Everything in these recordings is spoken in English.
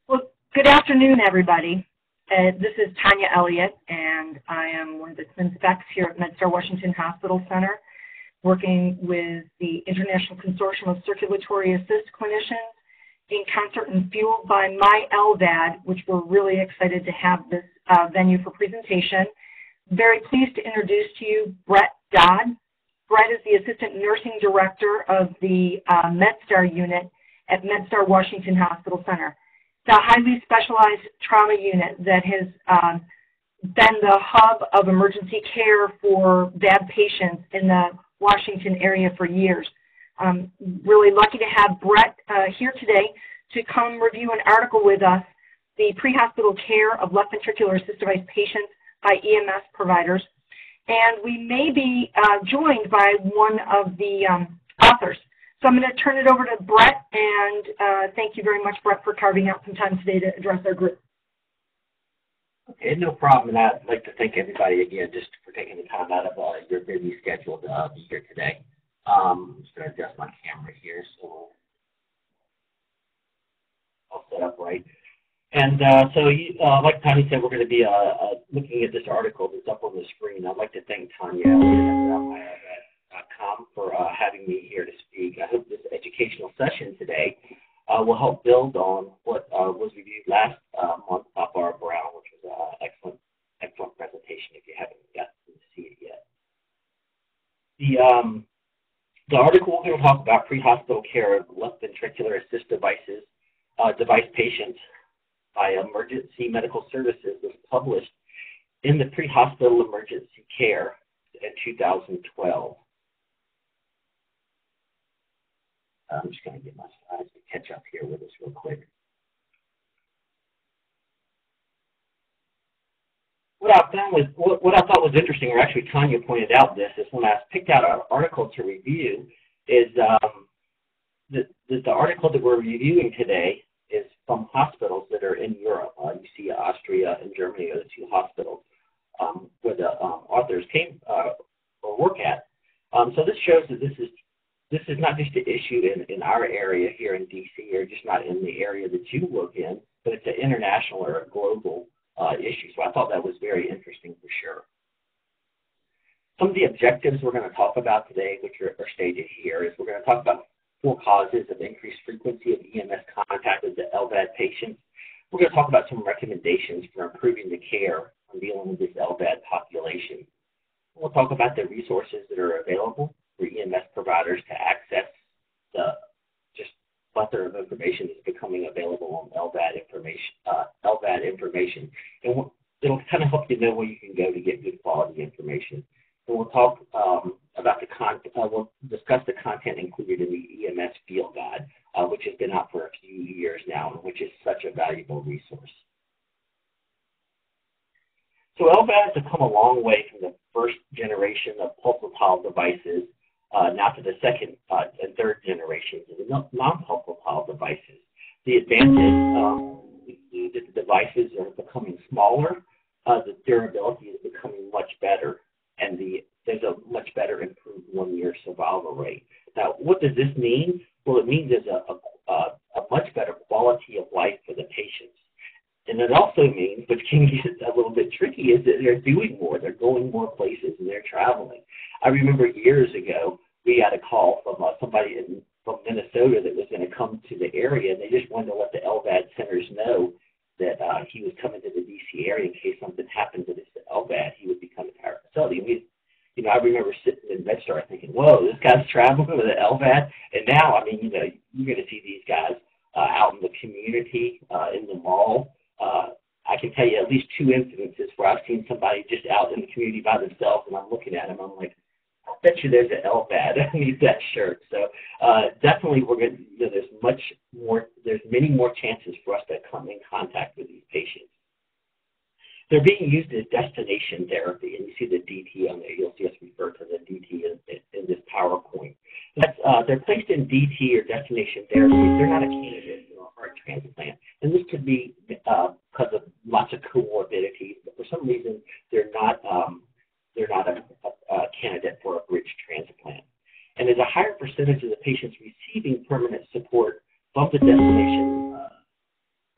Well, good afternoon, everybody. This is Tanya Elliott, and I am one of the twin specs here at MedStar Washington Hospital Center, working with the International Consortium of Circulatory Assist Clinicians in concert and fueled by MyLVAD, which we're really excited to have this venue for presentation. Very pleased to introduce to you Brett Dodd. Brett is the Assistant Nursing Director of the MedStar unit at MedStar Washington Hospital Center. It's a highly specialized trauma unit that has been the hub of emergency care for VAD patients in the Washington area for years. Really lucky to have Brett here today to come review an article with us, the pre-hospital care of left ventricular assist device patients by EMS providers. And we may be joined by one of the authors. So I'm going to turn it over to Brett, and thank you very much, Brett, for carving out some time today to address our group. Okay, no problem. And I'd like to thank everybody again just for taking the time out of your busy schedule to be here today. I'm just going to adjust my camera here so I'll set up right. And like Tanya said, we're going to be looking at this article that's up on the screen. I'd like to thank Tanya at for having me here to speak. I hope this educational session today will help build on what was reviewed last month by Barb Brown, which was an excellent presentation if you haven't gotten to see it yet. The article we're going to talk about pre-hospital care of left ventricular assist device patients by Emergency Medical Services was published in the Pre-Hospital Emergency Care in 2012. I'm just going to get my slides to catch up here with us real quick. What I thought was interesting, or actually Tanya pointed out this, is when I picked out an article to review, is the article that we're reviewing today is from hospitals that are in Europe. You see Austria and Germany are the two hospitals where the authors came or work at. So this shows that this is not just an issue in our area here in DC, or just not in the area that you work in, but it's an international or a global issue. So I thought that was very interesting for sure. Some of the objectives we're going to talk about today, which are stated here, is we're going to talk about 4 causes of increased frequency of EMS contact with the LVAD patients. We're going to talk about some recommendations for improving the care on dealing with this LVAD population. We'll talk about the resources that are available for EMS providers to access the just plethora of information that's becoming available on LVAD information. And it'll kind of help you know where you can go to get good quality information. And we'll talk about the content. We'll discuss the content included in the EMS field guide, which has been out for a few years now, and which is such a valuable resource. So LVADs have come a long way from the first generation of pulsatile devices now to the second and third generations of the non-pulsatile devices. The advantage is that the devices are becoming smaller, the durability is becoming much better, and there's a much better improved 1-year survival rate. Now, what does this mean? Well, it means there's a much better quality of life for the patients. And it also means, which can get a little bit tricky, is that they're doing more. They're going more places and they're traveling. I remember years ago, we had a call from somebody from Minnesota that was going to come to the area, and they just wanted to let the LVAD centers know that he was coming to the DC area in case something happened to this LVAD. He would become a entire facility. And I remember sitting in MedStar thinking, whoa, this guy's traveling with an LVAD. And now, I mean, you're going to see these guys out in the community, in the mall. I can tell you at least 2 incidences where I've seen somebody just out in the community by themselves, and I'm looking at them, I'm like, I bet you there's an LVAD. I need that shirt. So definitely we're going to, there's many more chances for us to come in contact with these patients. They're being used as destination therapy, and you see the DT on there. You'll see us refer to the DT in this PowerPoint. They're placed in DT or destination therapy. They're not a candidate for a heart transplant, and this could be because of lots of comorbidities. But for some reason, they're not a candidate for a bridge transplant. And there's a higher percentage of the patients receiving permanent support from the destination,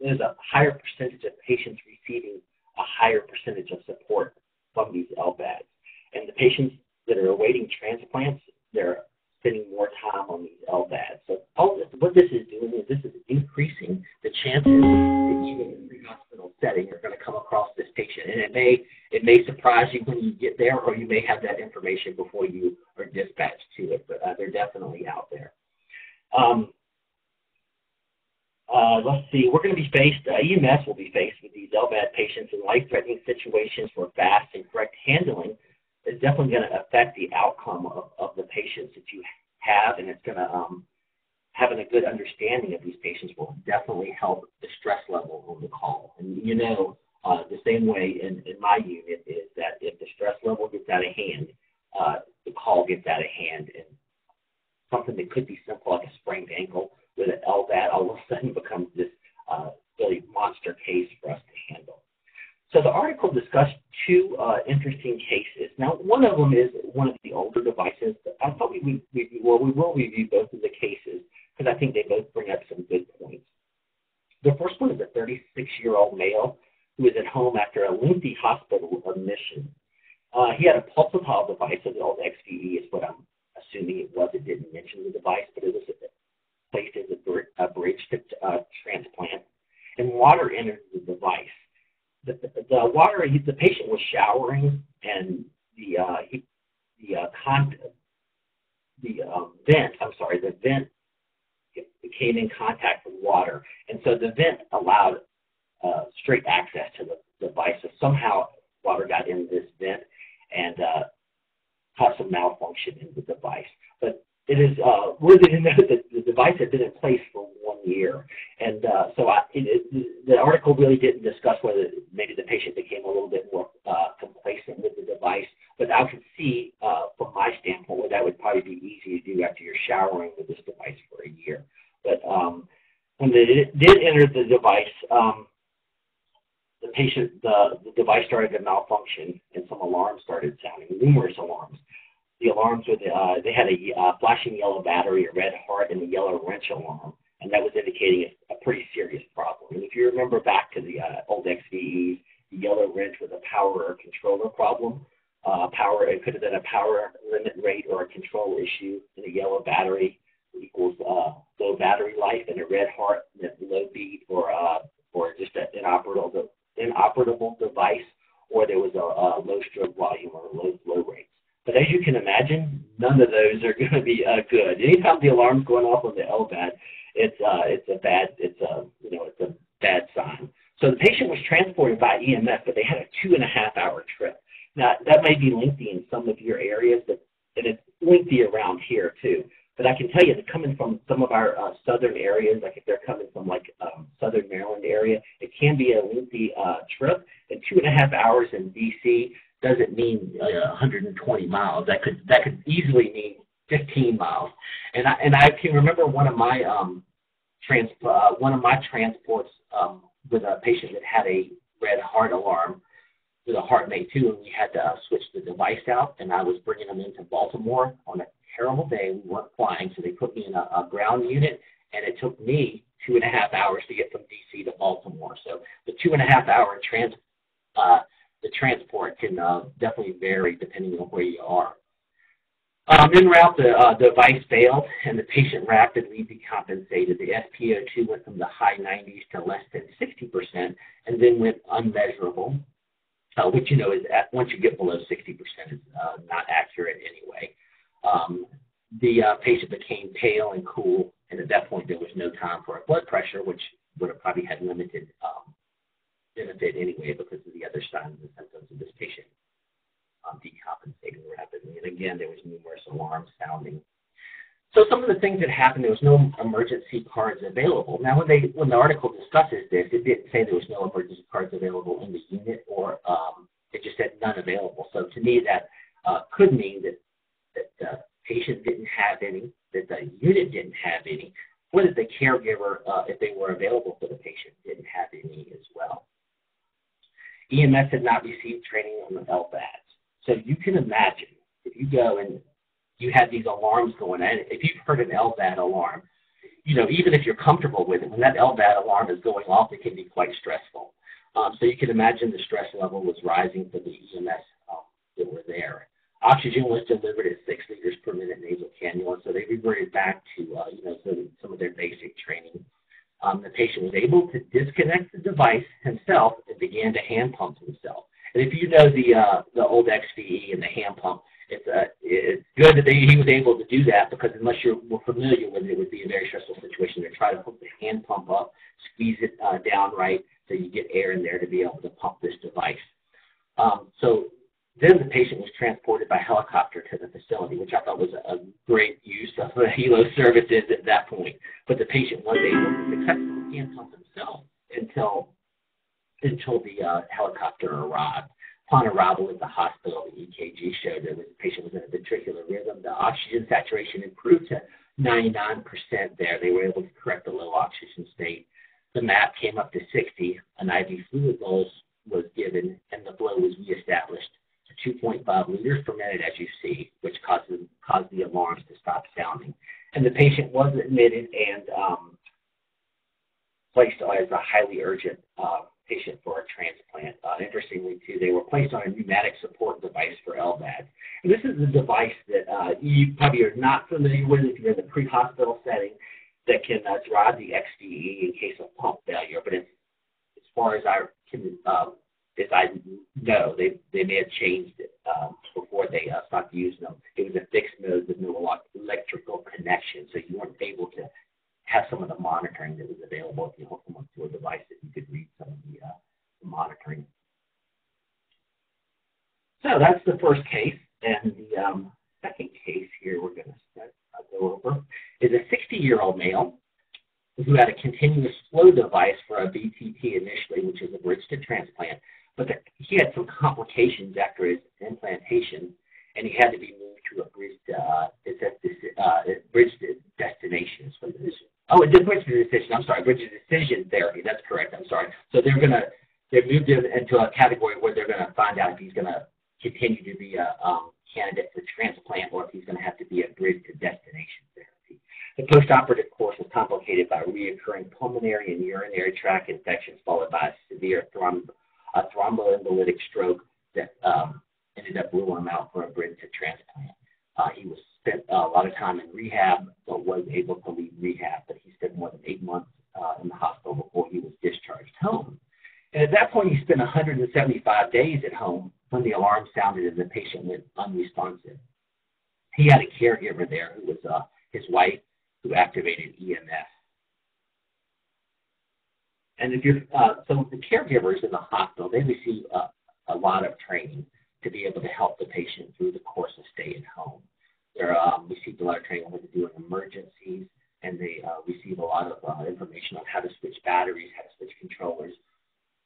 there's a higher percentage of patients receiving a higher percentage of support from these LVADs. And the patients that are awaiting transplants, they're spending more time on these LVADs. So what this is doing is this is increasing the chances that even in a pre-hospital setting you're going to come across this patient. And it may surprise you when you get there, or you may have that information before you are dispatched to it, but they're definitely out there. Let's see, we're going to be faced, EMS will be faced with these LVAD patients in life-threatening situations where fast and correct handling is definitely going to affect the outcome of the patients that you have, and it's going to, having a good understanding of these patients will definitely help the stress level on the call. And you know, the same way in my unit is that if the stress level gets out of hand, the call gets out of hand, and something that could be simple like a sprained ankle with an LVAD all of a sudden becomes this really monster case for us to handle. So the article discussed two interesting cases. Now, one of them is one of the older devices. I thought we will review both of the cases because I think they both bring up some good points. The first one is a 36-year-old male who was at home after a lengthy hospital admission. He had a pulsatile device, so the old XVE is what I'm assuming it was. It didn't mention the device, but it was placed as a bridge to transplant, and water entered the device. The patient was showering, and the vent came in contact with water, and so the vent allowed straight access to the device. So somehow water got into this vent and caused some malfunction in the device. But it is worthy to note that the device had been in place for 1 year. And the article really didn't discuss whether maybe the patient became a little bit more complacent with the device. But I could see from my standpoint where that would probably be easy to do after you're showering with this device for a year. But when they did enter the device, the device started to malfunction and some alarms started sounding, numerous alarms. The alarms were they had a flashing yellow battery, a red heart, and a yellow wrench alarm, and that was indicating a pretty serious problem. And if you remember back to the old XVEs, the yellow wrench was a power or controller problem. It could have been a power limit rate or a control issue. And a yellow battery equals low battery life, and a red heart low beat or just an inoperable device, or there was a low stroke volume or low flow rates. But as you can imagine, none of those are going to be good. Anytime the alarm's going off on the LVAD, it's a bad sign. So the patient was transported by EMS, but they had a 2.5-hour trip. Now that may be lengthy in some of your areas, and it's lengthy around here too. But I can tell you that coming from some of our southern areas, like if they're coming from southern Maryland area, it can be a lengthy trip. And 2.5 hours in D.C. doesn't mean 120 miles. That could easily mean 15 miles. And I can remember one of my transports with a patient that had a red heart alarm with a HeartMate 2, and we had to switch the device out. And I was bringing them into Baltimore on a terrible day. We weren't flying, so they put me in a ground unit, and it took me 2.5 hours to get from D.C. to Baltimore. So the 2.5-hour the transport can definitely vary depending on where you are. En route, the device failed, and the patient rapidly decompensated. The SpO2 went from the high 90s to less than 60%, and then went unmeasurable, which is once you get below 60%, is not accurate anyway. The patient became pale and cool, and at that point there was no time for a blood pressure, which would have probably had limited benefit anyway because of the other signs and symptoms of this patient decompensating rapidly. And again, there was numerous alarms sounding. So some of the things that happened, there was no emergency cards available. Now, when the article discusses this, it didn't say there was no emergency cards available in the unit, or it just said none available. So to me, that could mean that the patient didn't have any, that the unit didn't have any, or that the caregiver, if they were available for the patient, didn't have any as well. EMS had not received training on the LVADs. So you can imagine if you go and you had these alarms going in. If you've heard an LVAD alarm, even if you're comfortable with it, when that LVAD alarm is going off, it can be quite stressful. So you can imagine the stress level was rising for the EMS that were there. Oxygen was delivered at 6 liters per minute nasal cannula, so they reverted back to some of their basic training. The patient was able to disconnect the device himself and began to hand pump himself. And if you know the old XVE and the hand pump, it's good that he was able to do that, because unless you're familiar with it, it would be a very stressful situation to try to hook the hand pump up, squeeze it down right so you get air in there to be able to pump this device. So then the patient was transported by helicopter to the facility, which I thought was a great use of the helo services at that point. But the patient was able to successfully hand pump himself until the helicopter arrived. Upon arrival at the hospital, the EKG showed that the patient was in a ventricular rhythm. The oxygen saturation improved to 99% there. They were able to correct the low oxygen state. The MAP came up to 60. An IV fluid bolus was given, and the flow was reestablished to 2.5 liters per minute, as you see, which caused the alarms to stop sounding. And the patient was admitted and placed as a highly urgent patient for a transplant. Interestingly, too, they were placed on a pneumatic support device for LVAD. And this is a device that you probably are not familiar with if you're in the pre-hospital setting, that can drive the XVE in case of pump failure. But it's, as far as I know, they may have changed it before they stopped using them. It was a fixed mode with no electrical connection, so you weren't able to have some of the monitoring that was available if you hooked them up to a device that you could read some of the monitoring. So that's the first case. And the second case here we're going to go over is a 60-year-old male who had a continuous flow device for a BTT initially, which is a bridge to transplant, but he had some complications after his implantation, and he had to be moved to a bridge to destination. Bridge to decision. I'm sorry, bridge to decision therapy. That's correct. I'm sorry. So they've moved him into a category where they're going to find out if he's going to continue to be a candidate for transplant or if he's going to have to be a bridge to destination therapy. The postoperative course was complicated by reoccurring pulmonary and urinary tract infections, followed by a severe thromboembolic stroke that ended up ruling him out for a bridge to transplant. He was spent a lot of time in rehab, but was able to leave rehab. But he spent more than 8 months in the hospital before he was discharged home. And at that point, he spent 175 days at home when the alarm sounded and the patient went unresponsive. He had a caregiver there who was his wife, who activated EMS. And if you're so the caregivers in the hospital, they receive a lot of training to be able to help the patient through the course of staying home. They're received a lot of training on what to do in emergencies, and they receive a lot of information on how to switch batteries, how to switch controllers.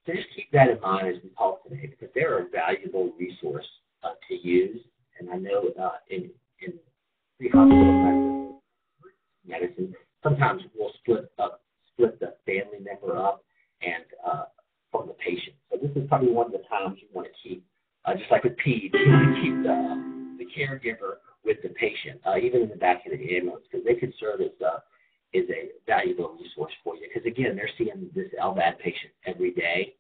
So just keep that in mind as we talk today, because they're a valuable resource to use. And I know in pre-hospital medicine, sometimes we'll split the family member up and from the patient. So this is probably one of the times you want to keep, just like with peds, you want to keep the caregiver with the patient, even in the back of the ambulance, because they can serve as a valuable resource for you. Because again, they're seeing this LVAD patient every day,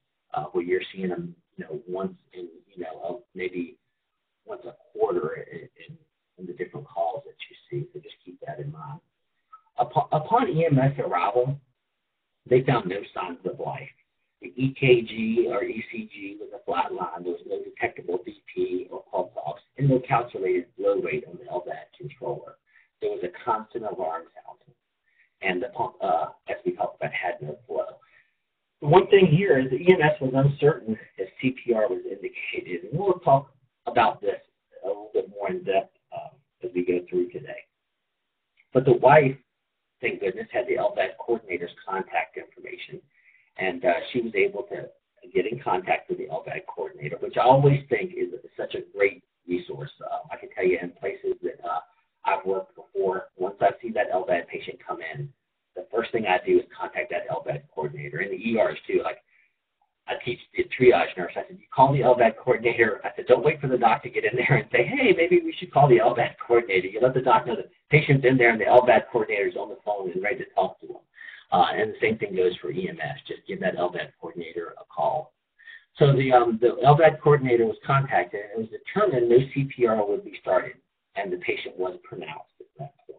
where you're seeing them, once in, maybe once a quarter in the different calls that you see. So just keep that in mind. Upon EMS arrival, they found no signs of life. The EKG or ECG was a flat line. There was no detectable BP or pulse ox, and no calculated flow rate on the LVAD controller. There was a constant alarm sounding, and the pump, as we talked about, had no flow. The one thing here is the EMS was uncertain if CPR was indicated, and we'll talk about this a little bit more in depth as we go through today. But the wife, thank goodness, had the LVAD coordinator's contact information, and she was able to get in contact with the LVAD coordinator, which I always think is such a great resource. I can tell you in places that I've worked before, once I see that LVAD patient come in, the first thing I do is contact that LVAD coordinator. In the ERs too, like I teach the triage nurse, I said, you call the the LVAD coordinator, I said, don't wait for the doc to get in there and say, hey, maybe we should call the LVAD coordinator. You let the doc know the patient's in there and the LVAD coordinator's on the phone and ready to talk to them. And the same thing goes for EMS. Just give that LVAD coordinator a call. So the LVAD coordinator was contacted, and it was determined no CPR would be started, and the patient was pronounced at that point.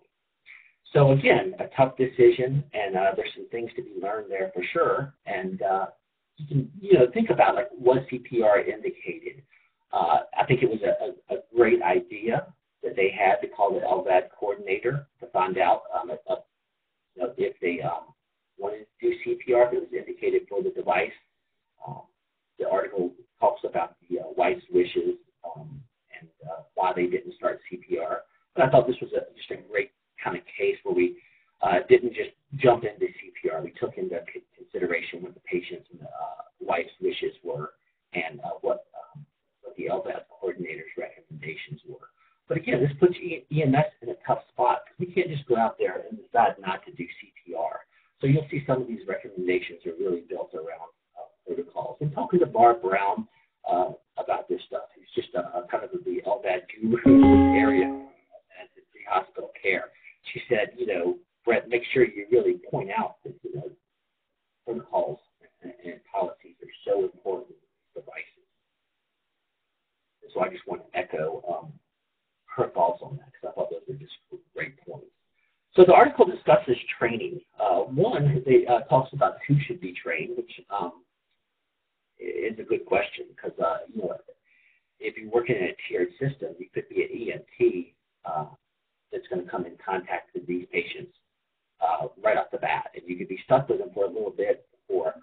So again, a tough decision, and there's some things to be learned there for sure. And you can, think about like what CPR indicated. I think it was a great idea that they had to call the LVAD coordinator to find out if they wanted to do CPR, if it was indicated for the device. The article talks about the wife's wishes and why they didn't start CPR. But I thought this was just a great kind of case where we didn't just jump into CPR. We took into consideration what the patient's and the wife's wishes were and what the LVAD coordinator's recommendations were. But again, this puts EMS in a tough spot because we can't just go out there and decide not to do CPR. So you'll see some of these recommendations are really built around protocols. And talking to Barb Brown about this stuff, who's just kind of the LVAD guru in this area at the hospital care, she said, Brett, make sure you really point out that, protocols and policies are so important in these devices. And so I just want to echo her thoughts on that because I thought those were just great points. So the article discusses training. One, they talks about who should be trained, which is a good question because, if you're working in a tiered system, you could be an EMT that's going to come in contact with these patients right off the bat, and you could be stuck with them for a little bit before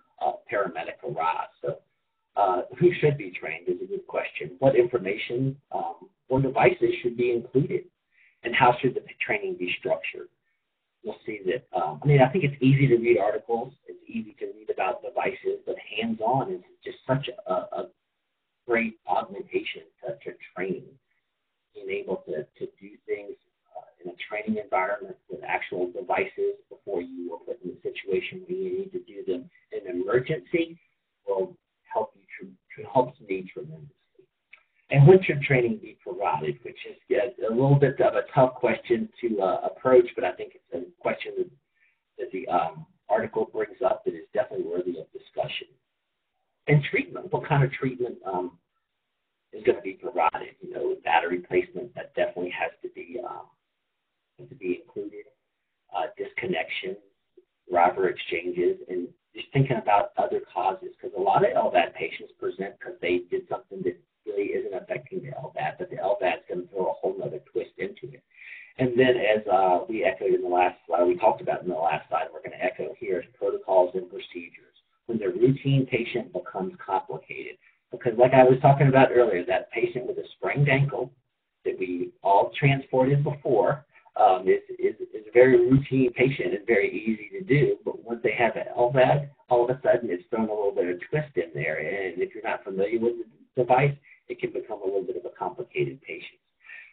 paramedic arrives. So who should be trained is a good question. What information or devices should be included, and how should the training be structured? You'll see that, I think it's easy to read articles. It's easy to read about devices, but hands-on is just such a great augmentation to training. Being able to do things in a training environment with actual devices before you are put in a situation where you need to do them in an emergency will help me tremendously. And when should training be provided, which is a little bit of a tough question to approach, but I think it's a question that the article brings up that is definitely worthy of discussion. And treatment, what kind of treatment is going to be provided? Battery placement, that definitely has to be included. Disconnection, driver exchanges, and just thinking about other causes, because a lot of LVAD patients present because they did something that really isn't affecting the LVAD, but the LVAD is going to throw a whole other twist into it. And then as we echoed in the last slide, we talked about in the last slide, we're going to echo here, is protocols and procedures. When the routine patient becomes complicated, because like I was talking about earlier, that patient with a sprained ankle that we all transported before is a very routine patient and very easy to do. But once they have an LVAD, all of a sudden it's thrown a little bit of twist in there. And if you're not familiar with the device, it can become a little bit of a complicated patient.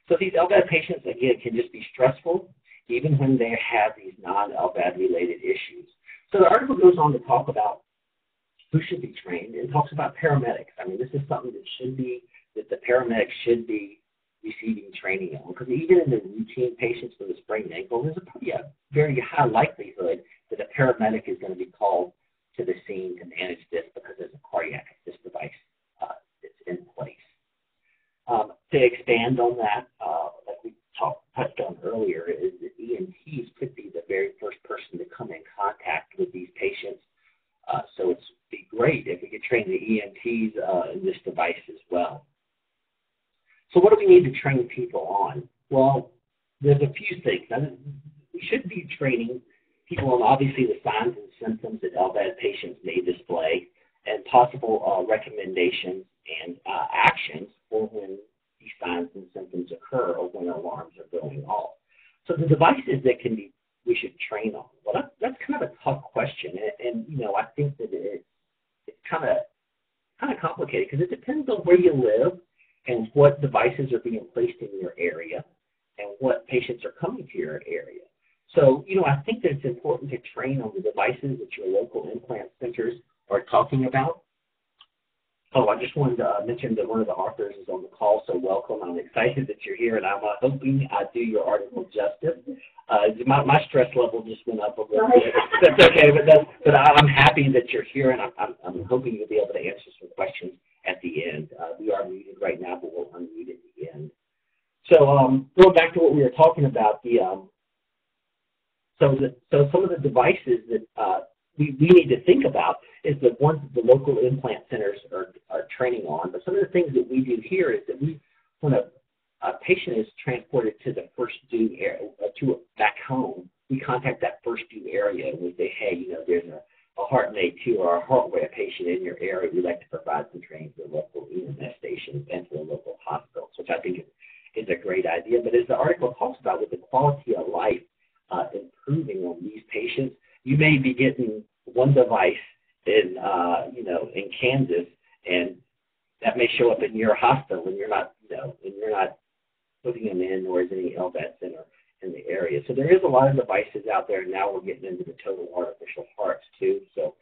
So these LVAD patients, again, can just be stressful even when they have these non-LVAD related issues. So the article goes on to talk about who should be trained and talks about paramedics. This is something that the paramedics should be receiving training on, because even in the routine patients with a sprained ankle, there's a very high likelihood that a paramedic is going to be called to the scene to manage this because there's a cardiac assist device that's in place. To expand on that, like we touched on earlier, is that EMTs could be the very first person to come in contact with these patients. So it'd be great if we could train the EMTs in this device as well. So what do we need to train people on? Well, there's a few things. We should be training people on obviously the signs and symptoms that LVAD patients may display and possible recommendations and actions for when these signs and symptoms occur or when alarms are going off. So the devices that we should train on. Well, that's kind of a tough question, and I think that it's kind of complicated because it depends on where you live and what devices are being placed in your area and what patients are coming to your area. So, I think that it's important to train on the devices that your local implant centers are talking about. Oh, I just wanted to mention that one of the authors is on the call, so welcome. I'm excited that you're here, and I'm hoping I do your article justice. My stress level just went up a little bit. That's okay, but I'm happy that you're here, and I'm hoping you'll be able to answer some questions at the end. We are muted right now, but we'll unmute at the end. So going back to what we were talking about, so some of the devices that we need to think about is the ones that the local implant centers are training on. But some of the things that we do here is that when a patient is transported to the first due area, back home, we contact that first due area and we say, hey, there's a heart MA2 or a heart rate patient in your area. We'd like to provide some training to the local EMS stations and to the local hospitals, which I think is a great idea. But as the article talks about, with the quality of life improving on these patients, you may be getting one device in Kansas, and that may show up in your hospital, and you're not putting them in, or is any LVAD center in the area. So there is a lot of devices out there. Now we're getting into the total artificial hearts too. So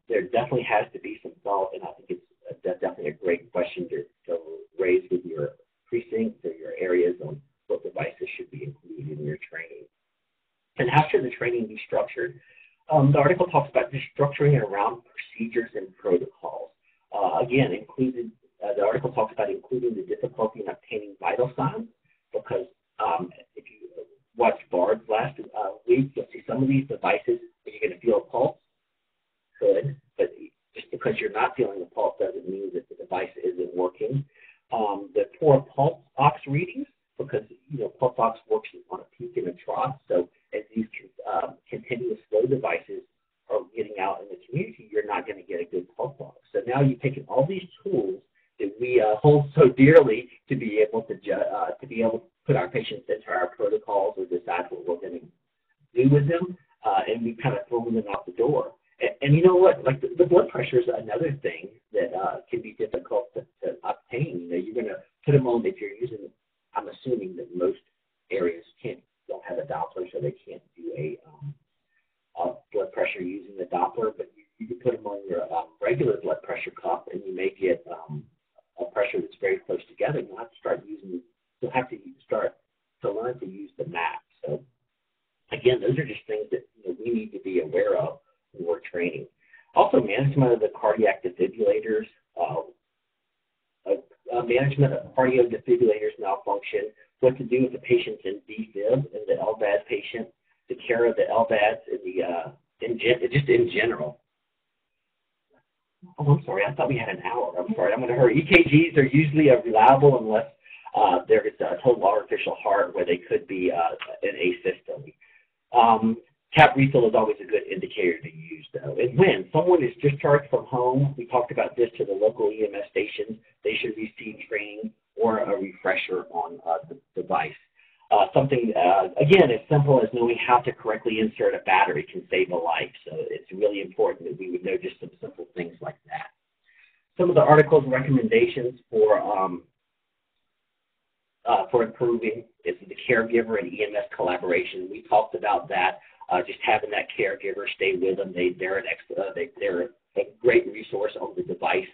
there definitely has to be some thought, and I think that's definitely a great question to raise with your precincts or your areas on what devices should be included in your training. And how should the training be structured? The article talks about just structuring it around procedures and protocols. Again, the article talks about including the difficulty in obtaining vital signs, because if you watched BARDS last week, you'll see some of these devices that you're going to feel a pulse. Good, but just because you're not feeling a pulse doesn't mean that the device isn't working. The poor pulse ox readings, because pulse ox works on a peak and a trough, so as these continuous flow devices are getting out in the community, you're not going to get a good pulse ox. So now you've taken all these tools that we hold so dearly to be able to put our patients into our protocols or decide what we're going to do with them, and we kind of throw them off the door. And you know what? Like the blood pressure is another thing that can be difficult to obtain. You're going to put them on if you're using. I'm assuming that most areas don't have a Doppler, so they can't do a blood pressure using the Doppler. But you can put them on your regular blood pressure cuff, and you may get a pressure that's very close together. You'll have to start using. You'll have to start to learn to use the map. So again, those are just things that we need to be aware of when we're training. Also, management of the cardiac defibrillators. Management of cardio defibrillators malfunction, what to do with the patients in defib and the LVAD patient, the care of the LVADs just in general. Oh, I'm sorry. I thought we had an hour. I'm sorry. I'm going to hurry. EKGs are usually reliable unless there is a total artificial heart where they could be an asystole. Cap refill is always a good indicator to use, though. And when someone is discharged from home, we talked about this to the local EMS stations, they should receive training or a refresher on the device. Something, again, as simple as knowing how to correctly insert a battery can save a life. So it's really important that we would know just some simple things like that. Some of the article's recommendations for improving is the caregiver and EMS collaboration. We talked about that. Just having that caregiver stay with them. They're a great resource on the device.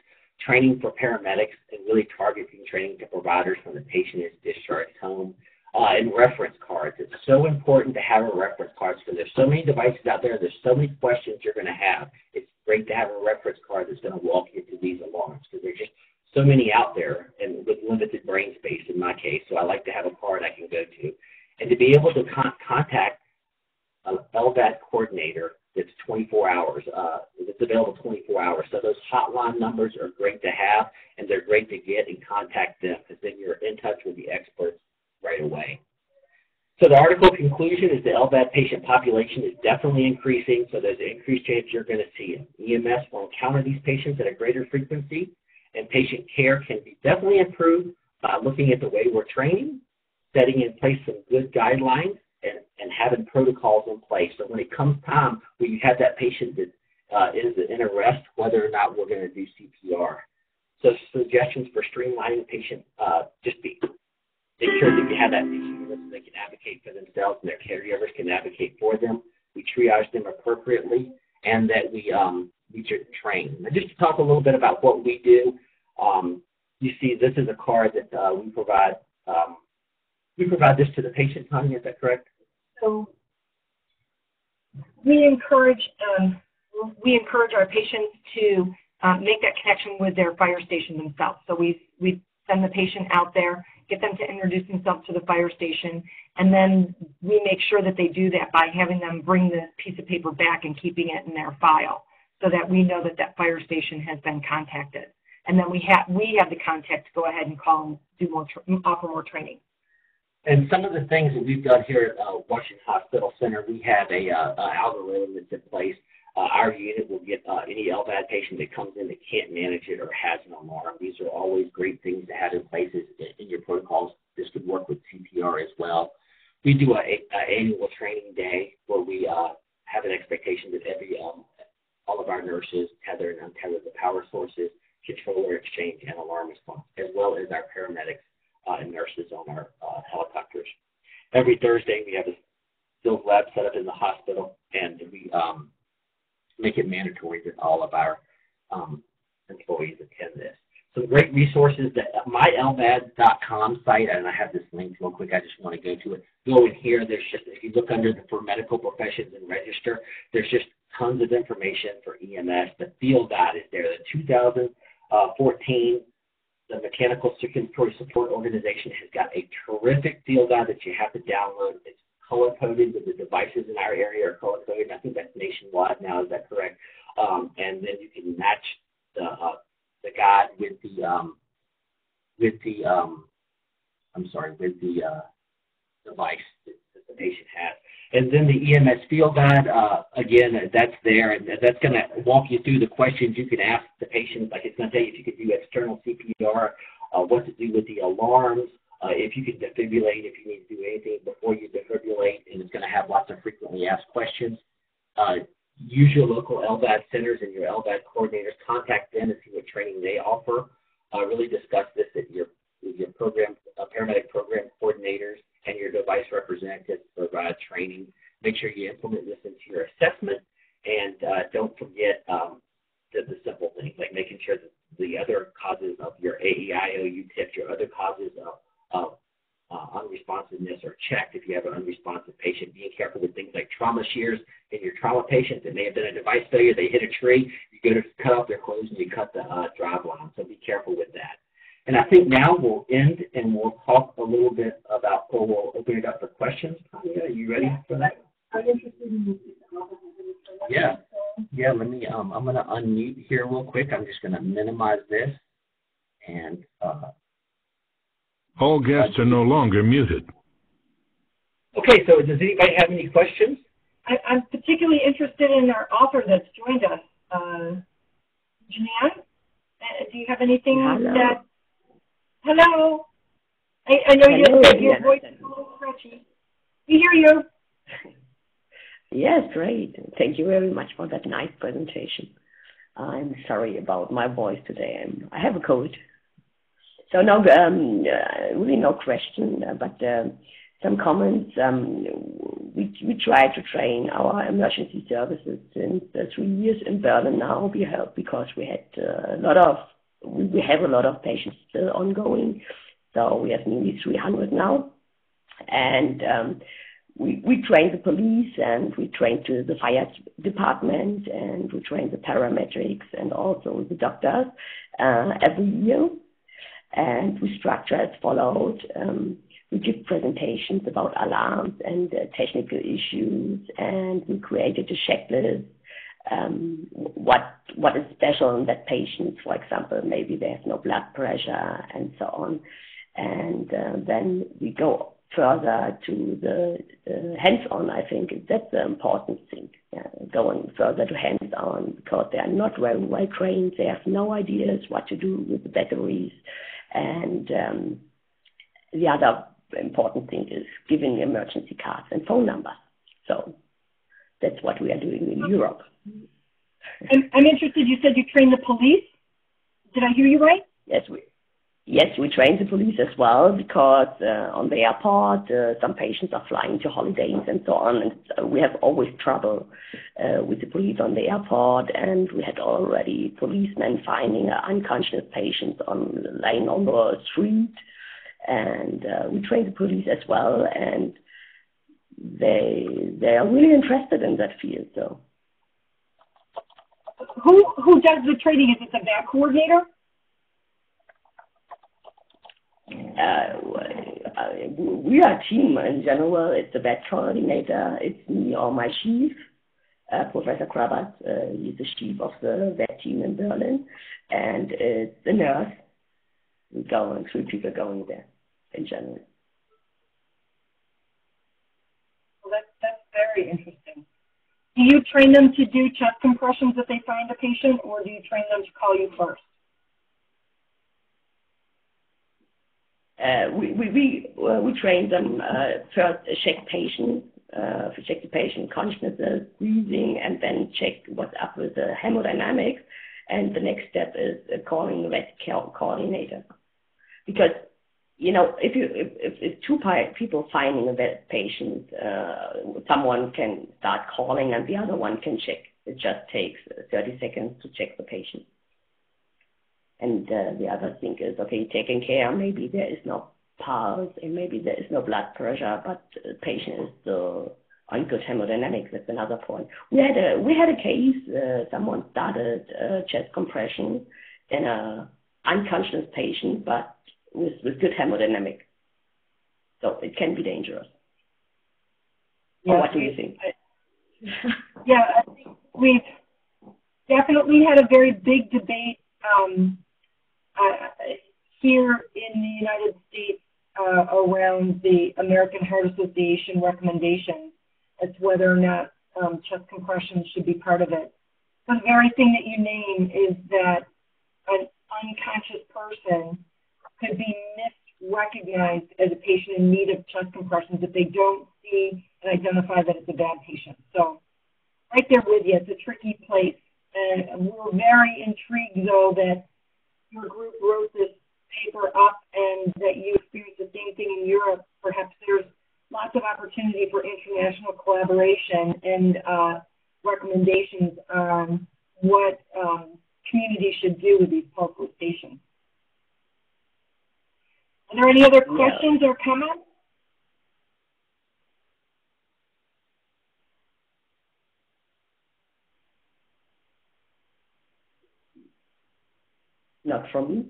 Training for paramedics and really targeting training to providers when the patient is discharged home. And reference cards. It's so important to have a reference card because there's so many devices out there. There's so many questions you're going to have. It's great to have a reference card that's going to walk you through these alarms because there's just so many out there and with limited brain space in my case. So I like to have a card I can go to. And to be able to contact an LVAD coordinator that's 24 hours, that's available 24 hours. So those hotline numbers are great to have, and they're great to get and contact them because then you're in touch with the experts right away. So the article conclusion is the LVAD patient population is definitely increasing, so there's an increased chance you're going to see it. EMS will encounter these patients at a greater frequency, and patient care can be definitely improved by looking at the way we're training, setting in place some good guidelines, and having protocols in place. So when it comes time where you have that patient that is in arrest, whether or not we're going to do CPR. So suggestions for streamlining patient, just make sure that you have that patient so they can advocate for themselves and their caregivers can advocate for them. We triage them appropriately, and that we featured and trained. And just to talk a little bit about what we do, you see this is a card that we provide. We provide this to the patient, Tanya, is that correct? So we encourage our patients to make that connection with their fire station themselves. So we send the patient out there, get them to introduce themselves to the fire station, and then we make sure that they do that by having them bring the piece of paper back and keeping it in their file so that we know that that fire station has been contacted. And then we have the contact to go ahead and call and offer more training. And some of the things that we've done here at Washington Hospital Center, we have a algorithm that's in place. Our unit will get any LVAD patient that comes in that can't manage it or has an alarm. These are always great things to have in place in your protocols. This could work with CPR as well. We do an annual training day where we have an expectation that all of our nurses tether and untether the power sources, controller exchange, and alarm response, as well as our paramedics and nurses on our helicopters. Every Thursday, we have a field lab set up in the hospital, and we make it mandatory that all of our employees attend this. Some great resources that MyLVAD.com site, and I have this link real quick, I just want to go to it. Go in here, there's just, if you look under for medical professions and register, there's just tons of information for EMS. The field guide is there. The 2014 the Mechanical Circulatory Support Organization has got a terrific field guide that you have to download. It's color-coded with the devices in our area are color-coded. I think that's nationwide now. Is that correct? And then you can match the guide with the device that the patient has. And then the EMS field guide, again, that's there, and that's going to walk you through the questions you can ask the patient. Like it's going to tell you if you could do external CPR, what to do with the alarms, if you can defibrillate, if you need to do anything before you defibrillate, and it's going to have lots of frequently asked questions. Use your local LVAD centers and your LVAD coordinators. Contact them and see what training they offer. Really discuss this with your program, paramedic program coordinators and your device representatives to provide training. Make sure you implement this into your assessment, and don't forget the simple things like making sure that the other causes of your AEIOU tips, your other causes of unresponsiveness are checked. If you have an unresponsive patient, being careful with things like trauma shears in your trauma patients. It may have been a device failure. They hit a tree. You go to cut off their clothes and you cut the drive line. So be careful with that. And I think now we'll end and we'll talk a little bit about, or we'll open it up for questions. Tanya, are you ready for that? I'm interested in this. Yeah, let me, I'm going to unmute here real quick. I'm just going to minimize this. And all guests are no longer muted. Okay, so does anybody have any questions? I'm particularly interested in our author that's joined us. Jeanne, do you have anything that... Hello. I know you said your voice is a little scratchy. We hear you. Yes, great. Thank you very much for that nice presentation. I'm sorry about my voice today. I have a cold. So no, really no question, but some comments. We try to train our emergency services since 3 years in Berlin now. We have, because we had we have a lot of patients still ongoing. So we have nearly 300 now. And we train the police, and we train the fire department, and we train the paramedics and also the doctors every year. And we structure as followed. We give presentations about alarms and technical issues, and we created a checklist. What is special in that patient, for example, maybe they have no blood pressure and so on. And then we go further to the hands-on. I think that's the important thing, going further to hands-on, because they are not very well trained. They have no ideas what to do with the batteries. And the other important thing is giving emergency cards and phone numbers. So that's what we are doing in Europe. I'm interested, you said you train the police. Did I hear you right? Yes, Yes, we train the police as well because on the airport, some patients are flying to holidays and so on, and we have always trouble with the police on the airport, and we had already policemen finding unconscious patients lying on the street, and we train the police as well, and they are really interested in that field. So, who does the training? Is it the VAC coordinator? We are a team in general. It's the VAD coordinator. It's me or my chief, Professor Krabat. He's the chief of the VAD team in Berlin, and it's the nurse. Three people going there in general. Well, that's very interesting. Do you train them to do chest compressions if they find a patient, or do you train them to call you first? We train them first check the patient consciousness, breathing, and then check what's up with the hemodynamics. And the next step is calling the VAD coordinator, because if two people finding a VAD patient, someone can start calling and the other one can check. It just takes 30 seconds to check the patient. And the other thing is, okay, taking care, maybe there is no pulse and maybe there is no blood pressure, but the patient is still on good hemodynamics. That's another point. We had a case, someone started chest compression in an unconscious patient, but with good hemodynamic. So it can be dangerous. Yeah, what do you think? Yeah, I think we've definitely had a very big debate here in the United States around the American Heart Association recommendations as to whether or not chest compression should be part of it. The very thing that you name is that an unconscious person could be misrecognized as a patient in need of chest compressions if they don't see and identify that it's a bad patient. So right there with you, it's a tricky place. And we're very intrigued, though, that your group wrote this paper up and that you experienced the same thing in Europe. Perhaps there's lots of opportunity for international collaboration and recommendations on what communities should do with these pulseless patients. Are there any other questions or comments? Not from me.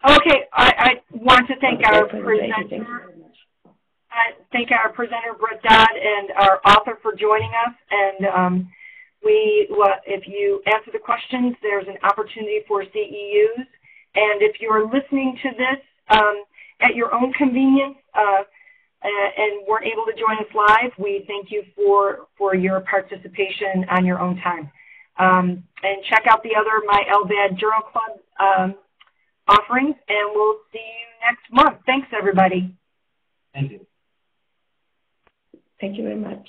Okay, I want to thank our presenter. Thank our presenter, Brett Dodd, and our author for joining us. And if you answer the questions, there's an opportunity for CEUs. And if you're listening to this at your own convenience and weren't able to join us live, we thank you for your participation on your own time. And check out the other MyLVAD Journal Club offerings, and we'll see you next month. Thanks, everybody. Thank you. Thank you very much.